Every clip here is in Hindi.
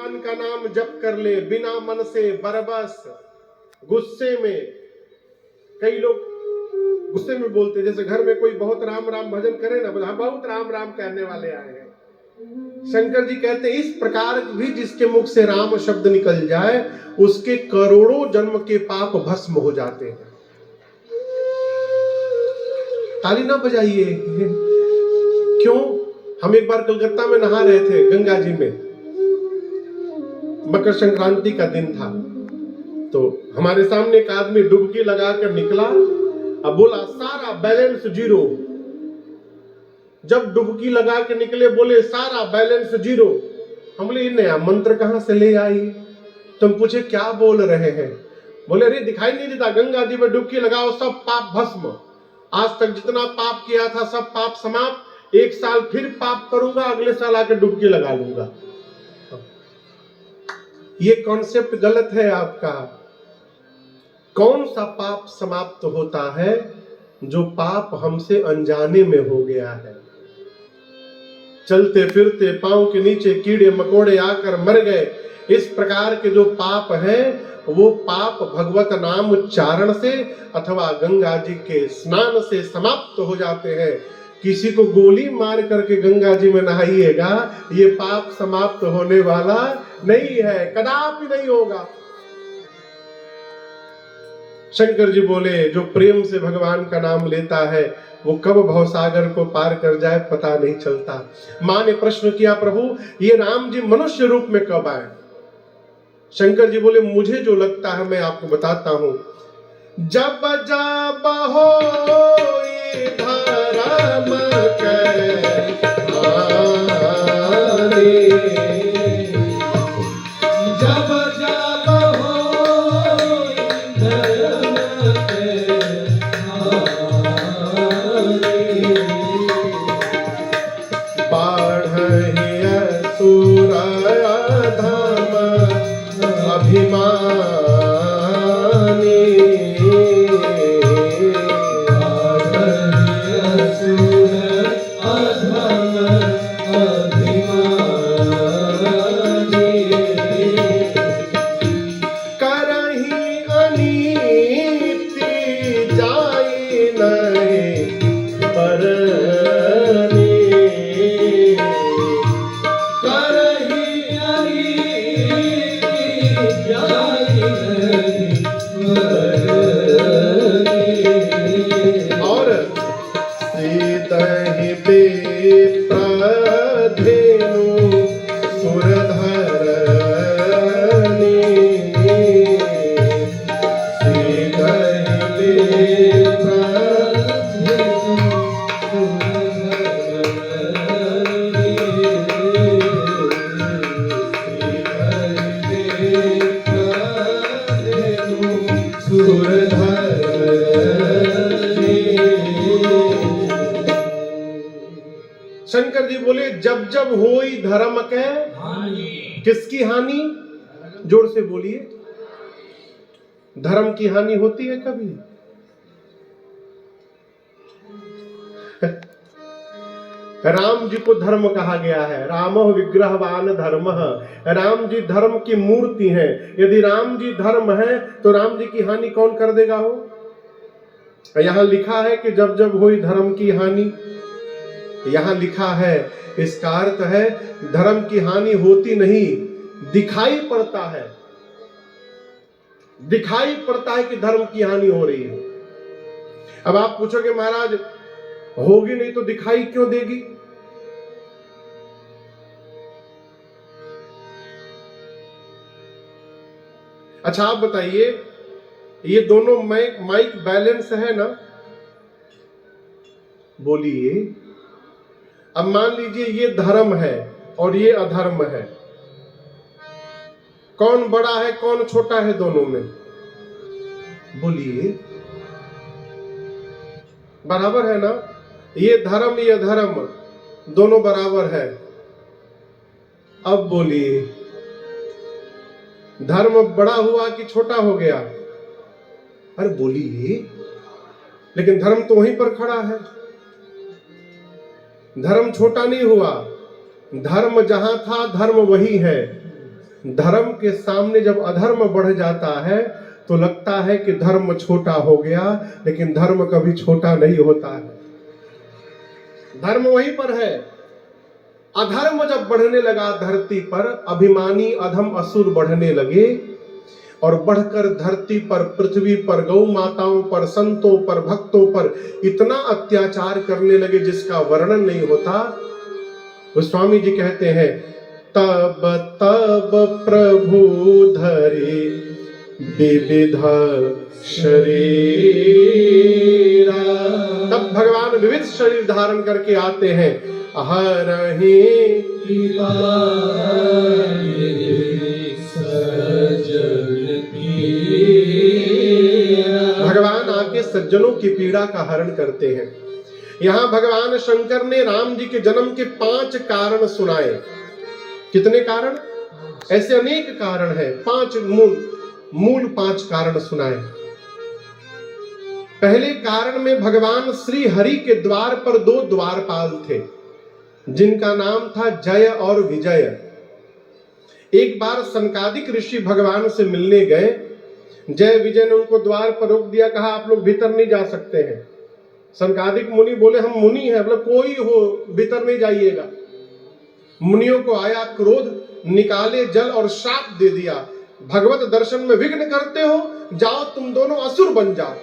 भगवान का नाम जप कर ले बिना मन से बरबस। गुस्से में, कई लोग गुस्से में बोलते, जैसे घर में कोई बहुत राम राम भजन करे ना, बोला बहुत राम राम कहने वाले आए हैं। शंकर जी कहते इस प्रकार भी जिसके मुख से राम शब्द निकल जाए उसके करोड़ों जन्म के पाप भस्म हो जाते हैं। ताली ना बजाइए। क्यों? हम एक बार कलकत्ता में नहा रहे थे गंगा जी में, मकर संक्रांति का दिन था, तो हमारे सामने एक आदमी डुबकी लगाकर निकला। अब बोला सारा बैलेंस जीरो। जब डुबकी लगा के निकले बोले सारा बैलेंस जीरो। हम बोले ये नया मंत्र कहां से ले आई? तुम पूछे क्या बोल रहे हैं? बोले अरे दिखाई नहीं देता, गंगा जी में डुबकी लगाओ सब पाप भस्म। आज तक जितना पाप किया था सब पाप समाप्त। एक साल फिर पाप करूंगा, अगले साल आके डुबकी लगा लूंगा। ये कॉन्सेप्ट गलत है आपका। कौन सा पाप समाप्त होता है? जो पाप हमसे अनजाने में हो गया है। चलते फिरते पांव के नीचे कीड़े मकोड़े आकर मर गए, इस प्रकार के जो पाप है वो पाप भगवत नाम उच्चारण से अथवा गंगा जी के स्नान से समाप्त हो जाते हैं। किसी को गोली मार करके गंगा जी में नहाइएगा, ये पाप समाप्त होने वाला नहीं है, कदापि नहीं होगा। शंकर जी बोले जो प्रेम से भगवान का नाम लेता है वो कब भवसागर को पार कर जाए पता नहीं चलता। मां ने प्रश्न किया प्रभु ये राम जी मनुष्य रूप में कब आए? शंकर जी बोले मुझे जो लगता है मैं आपको बताता हूं। जब जब होई धर्म के हानि, जब जब होई धर्म के हानि, बाढ़हि असुर अधम अभिमानी, शंकर जी बोले जब जब होई धर्म के हानि। किसकी हानि? जोर से बोलिए। धर्म की हानि होती है कभी? राम जी को धर्म कहा गया है, रामो विग्रहवान धर्म। राम जी धर्म की मूर्ति है। यदि राम जी धर्म है तो राम जी की हानि कौन कर देगा हो? यहां लिखा है कि जब जब हुई धर्म की हानि, यहां लिखा है, इसका अर्थ है धर्म की हानि होती नहीं, दिखाई पड़ता है। दिखाई पड़ता है कि धर्म की हानि हो रही है। अब आप पूछोगे महाराज होगी नहीं तो दिखाई क्यों देगी? अच्छा आप बताइए, ये दोनों माइक बैलेंस है ना? बोलिए। अब मान लीजिए ये धर्म है और ये अधर्म है, कौन बड़ा है कौन छोटा है दोनों में? बोलिए। बराबर है ना? ये धर्म ये अधर्म दोनों बराबर है। अब बोलिए धर्म बड़ा हुआ कि छोटा हो गया? अरे बोलिए। लेकिन धर्म तो वहीं पर खड़ा है, धर्म छोटा नहीं हुआ। धर्म जहां था धर्म वही है। धर्म के सामने जब अधर्म बढ़ जाता है तो लगता है कि धर्म छोटा हो गया, लेकिन धर्म कभी छोटा नहीं होता है। धर्म वहीं पर है। अधर्म जब बढ़ने लगा धरती पर, अभिमानी अधम असुर बढ़ने लगे और बढ़कर धरती पर, पृथ्वी पर, गौ माताओं पर, संतों पर, भक्तों पर इतना अत्याचार करने लगे जिसका वर्णन नहीं होता। तो स्वामी जी कहते हैं, तब तब प्रभु धरे विविध शरीरा। तब भगवान विविध शरीर धारण करके आते हैं। हरहि भगवान आके सज्जनों की पीड़ा का हरण करते हैं। यहां भगवान शंकर ने राम जी के जन्म के 5 कारण सुनाए। कितने कारण? ऐसे अनेक कारण हैं, 5 मूल 5 कारण सुनाए। पहले कारण में भगवान श्री हरि के द्वार पर 2 द्वारपाल थे जिनका नाम था जय और विजय। एक बार सनकादिक ऋषि भगवान से मिलने गए। जय विजय ने उनको द्वार पर रोक दिया, कहा आप लोग भीतर नहीं जा सकते हैं। सनकादिक मुनि बोले हम मुनि हैं, बोले कोई हो भीतर नहीं जाइएगा। मुनियों को आया क्रोध, निकाले जल और शाप दे दिया, भगवत दर्शन में विघ्न करते हो, जाओ तुम दोनों असुर बन जाओ।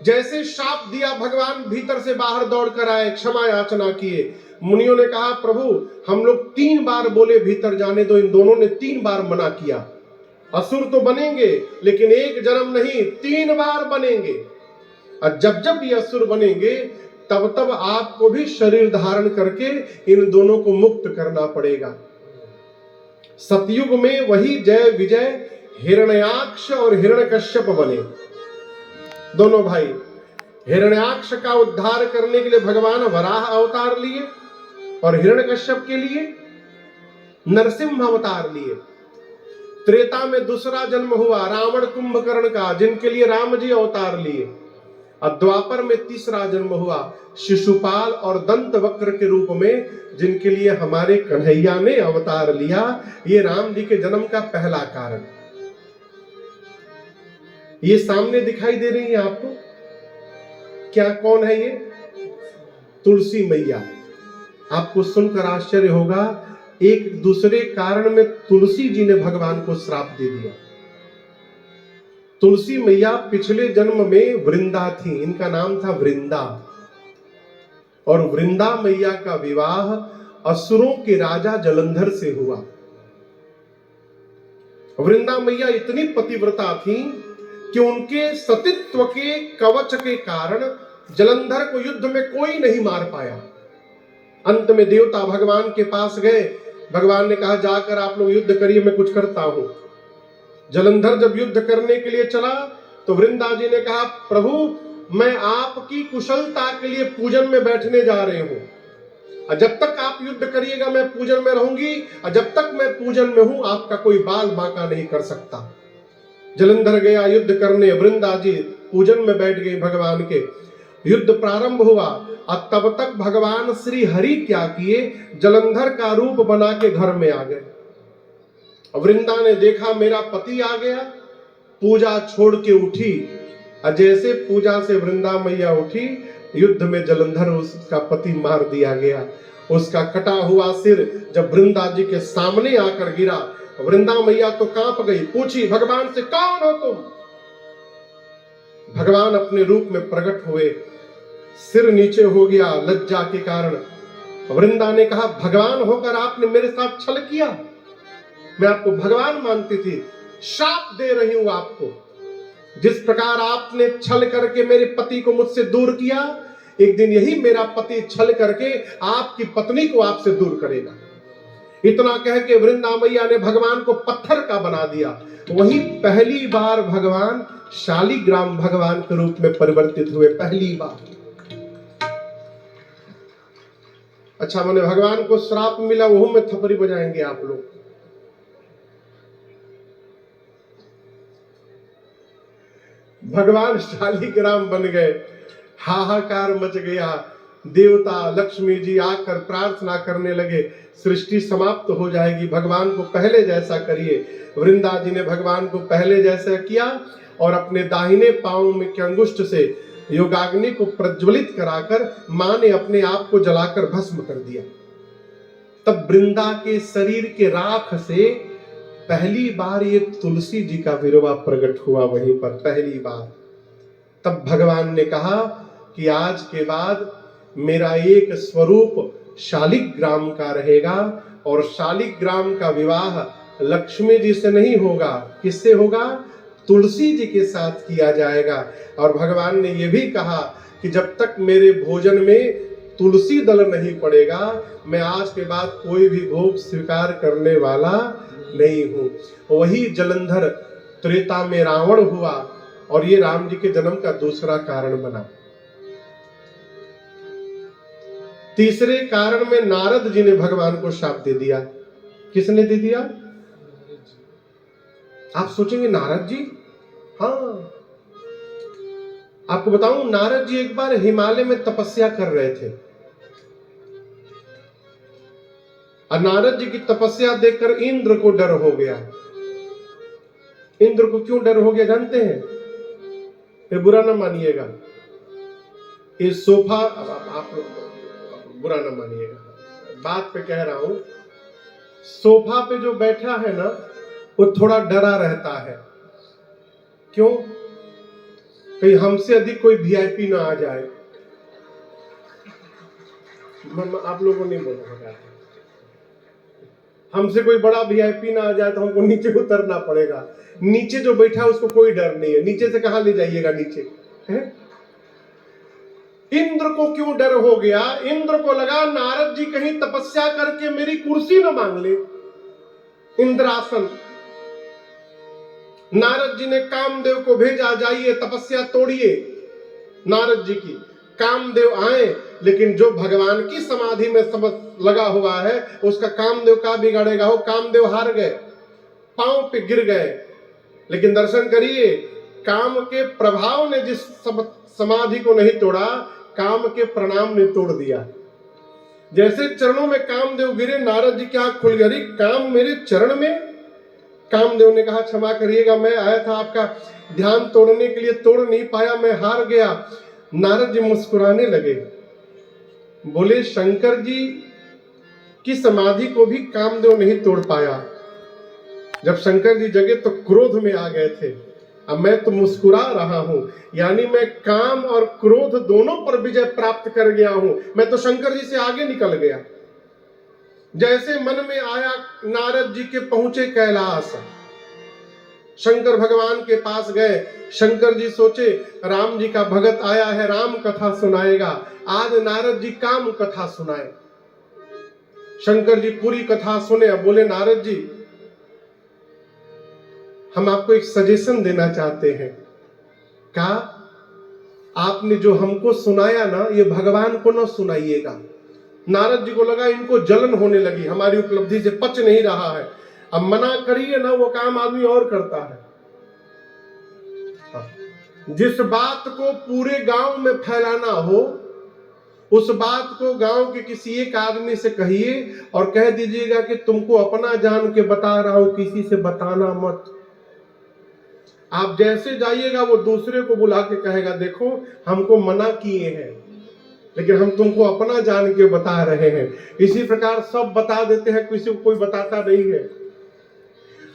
जैसे शाप दिया, भगवान भीतर से बाहर दौड़ कर आए, क्षमा याचना किए। मुनियों ने कहा प्रभु हम लोग 3 बार बोले भीतर जाने दो, इन दोनों ने 3 बार मना किया। असुर तो बनेंगे लेकिन एक जन्म नहीं, 3 बार बनेंगे। और जब जब ये असुर बनेंगे तब तब आपको भी शरीर धारण करके इन दोनों को मुक्त करना पड़ेगा। सतयुग में वही जय विजय हिरण्याक्ष और हिरण्यकश्यप बने, दोनों भाई। हिरण्याक्ष का उद्धार करने के लिए भगवान वराह अवतार लिए और हिरण्यकश्यप के लिए नरसिंह अवतार लिए। त्रेता में दूसरा जन्म हुआ रावण कुंभकर्ण का, जिनके लिए राम जी अवतार लिए। और द्वापर में तीसरा जन्म हुआ शिशुपाल और दंत वक्र के रूप में, जिनके लिए हमारे कन्हैया ने अवतार लिया। ये राम जी के जन्म का पहला कारण। ये सामने दिखाई दे रही है आपको, क्या कौन है ये? तुलसी मैया। आपको सुनकर आश्चर्य होगा, एक दूसरे कारण में तुलसी जी ने भगवान को श्राप दे दिया। तुलसी मैया पिछले जन्म में वृंदा थी, इनका नाम था वृंदा। और वृंदा मैया का विवाह असुरों के राजा जलंधर से हुआ। वृंदा मैया इतनी पतिव्रता थी कि उनके सतीत्व के कवच के कारण जलंधर को युद्ध में कोई नहीं मार पाया। अंत में देवता भगवान के पास गए, भगवान ने कहा जाकर आप लोग युद्ध करिए, मैं कुछ करता हूं। जलंधर जब युद्ध करने के लिए चला तो वृंदा जी ने कहा प्रभु मैं आपकी कुशलता के लिए पूजन में बैठने जा रहे हूं, जब तक आप युद्ध करिएगा मैं पूजन में रहूंगी, और जब तक मैं पूजन में हूं आपका कोई बाल बांका नहीं कर सकता। जलंधर गया युद्ध करने, वृंदा जी पूजन में बैठ गई भगवान के। युद्ध प्रारंभ हुआ और तब तक भगवान श्री हरि क्या किए, जलंधर का रूप बना के घर में आ गए। वृंदा ने देखा मेरा पति आ गया, पूजा छोड़ के उठी। जैसे पूजा से वृंदा मैया उठी, युद्ध में जलंधर उसका पति मार दिया गया। उसका कटा हुआ सिर जब वृंदा जी के सामने आकर गिरा, वृंदा मैया तो कांप गई, पूछी भगवान से कौन हो तुम? भगवान अपने रूप में प्रकट हुए, सिर नीचे हो गया लज्जा के कारण। वृंदा ने कहा भगवान होकर आपने मेरे साथ छल किया, मैं आपको भगवान मानती थी, शाप दे रही हूं आपको। जिस प्रकार आपने छल करके मेरे पति को मुझसे दूर किया, एक दिन यही मेरा पति छल करके आपकी पत्नी को आपसे दूर करेगा। इतना कह के वृंदा मैया ने भगवान को पत्थर का बना दिया। वही पहली बार भगवान शालिग्राम भगवान के रूप में परिवर्तित हुए, पहली बार। अच्छा, मैंने भगवान को श्राप मिला, वो में थपरी बजाएंगे आप लोग। भगवान शालिग्राम बन गए, हाहाकार मच गया। देवता लक्ष्मी जी आकर प्रार्थना करने लगे, सृष्टि समाप्त हो जाएगी, भगवान को पहले जैसा करिए। वृंदा जी ने भगवान को पहले जैसा किया और अपने दाहिने पांव में के अंगुष्ठ से योगाग्नि को प्रज्वलित कराकर मां ने अपने आप को जलाकर भस्म कर दिया। तब वृंदा के शरीर के राख से पहली बार ये तुलसी जी का विरवा प्रकट हुआ वहीं पर, पहली बार। तब भगवान ने कहा कि आज के बाद मेरा एक स्वरूप शालिग्राम का रहेगा और शालिग्राम का विवाह लक्ष्मी जी से नहीं होगा, किससे होगा? तुलसी जी के साथ किया जाएगा। और भगवान ने यह भी कहा कि जब तक मेरे भोजन में तुलसी दल नहीं पड़ेगा, मैं आज के बाद कोई भी भोग स्वीकार करने वाला नहीं हूं। वही जलंधर त्रेता में रावण हुआ और ये राम जी के जन्म का दूसरा कारण बना। तीसरे कारण में नारद जी ने भगवान को शाप दे दिया। किसने दे दिया? आप सोचेंगे नारद जी? हाँ, आपको बताऊं, नारद जी एक बार हिमालय में तपस्या कर रहे थे और नारद जी की तपस्या देखकर इंद्र को डर हो गया। इंद्र को क्यों डर हो गया जानते हैं? ये बुरा ना मानिएगा, ये सोफा, आप बुरा ना मानिएगा, बात पे कह रहा हूं, सोफा पे जो बैठा है ना वो थोड़ा डरा रहता है। क्यों? कहीं हमसे अधिक कोई वीआईपी ना आ जाए। आप लोगों ने बोला हमसे कोई बड़ा वीआईपी ना आ जाए तो हमको नीचे उतरना पड़ेगा। नीचे जो बैठा है उसको कोई डर नहीं है, नीचे से कहां ले जाइएगा नीचे है? इंद्र को क्यों डर हो गया? इंद्र को लगा नारद जी कहीं तपस्या करके मेरी कुर्सी न मांग ले, इंद्रासन। नारद जी ने कामदेव को भेजा, जाइए तपस्या तोड़िए नारद जी की। कामदेव आए, लेकिन जो भगवान की समाधि में सब लगा हुआ है उसका कामदेव का बिगाड़ेगा हो। कामदेव हार गए, पांव पे गिर गए। लेकिन दर्शन करिए, काम के प्रभाव ने जिस समाधि को नहीं तोड़ा, काम के प्रणाम ने तोड़ दिया। जैसे चरणों में कामदेव गिरे, नारद जी की आंख खुल गई, काम मेरे चरण में। कामदेव ने कहा क्षमा करिएगा, मैं आया था आपका ध्यान तोड़ने के लिए, तोड़ नहीं पाया, मैं हार गया। नारद जी मुस्कुराने लगे, बोले शंकर जी की समाधि को भी कामदेव नहीं तोड़ पाया। जब शंकर जी जगे तो क्रोध में आ गए थे, अब मैं तो मुस्कुरा रहा हूं, यानी मैं काम और क्रोध दोनों पर विजय प्राप्त कर गया हूं। मैं तो शंकर जी से आगे निकल गया। जैसे मन में आया नारद जी के पहुंचे कैलाश, शंकर भगवान के पास गए। शंकर जी सोचे राम जी का भगत आया है, राम कथा सुनाएगा, आज नारद जी काम कथा सुनाए। शंकर जी पूरी कथा सुने। बोले नारद जी, हम आपको एक सजेशन देना चाहते हैं। कहा, आपने जो हमको सुनाया ना, ये भगवान को ना सुनाइएगा। नारद जी को लगा इनको जलन होने लगी, हमारी उपलब्धि से पच नहीं रहा है, अब मना करिए ना, वो काम आदमी और करता है। जिस बात को पूरे गांव में फैलाना हो, उस बात को गांव के किसी एक आदमी से कहिए और कह दीजिएगा कि तुमको अपना जान के बता रहा हूं, किसी से बताना मत। आप जैसे जाइएगा वो दूसरे को बुला के कहेगा, देखो हमको मना किए हैं लेकिन हम तुमको अपना जान के बता रहे हैं। इसी प्रकार सब बता देते हैं, किसी को कोई बताता नहीं है।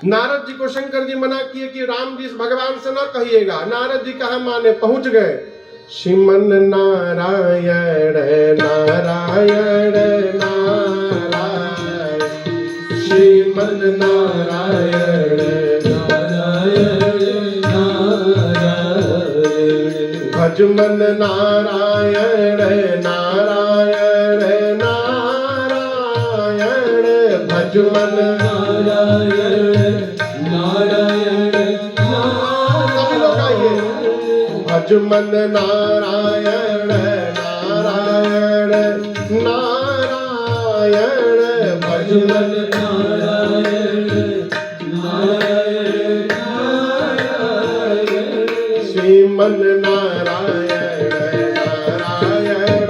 नारद जी को शंकर जी मना किए कि राम जी भगवान से ना कहिएगा। नारद जी कहा माने, पहुंच गए। श्रीमन नारायण नारायण नारायण, श्रीमन नारायण नारायण नारायण, भजमन नारायण नारायण नारायण, भजमन नारायण नारायण नारायण, भजमन नारायण नारायण नारायण, भजमन नारायण नारायण नारायण, श्रीमन नारायण नारायण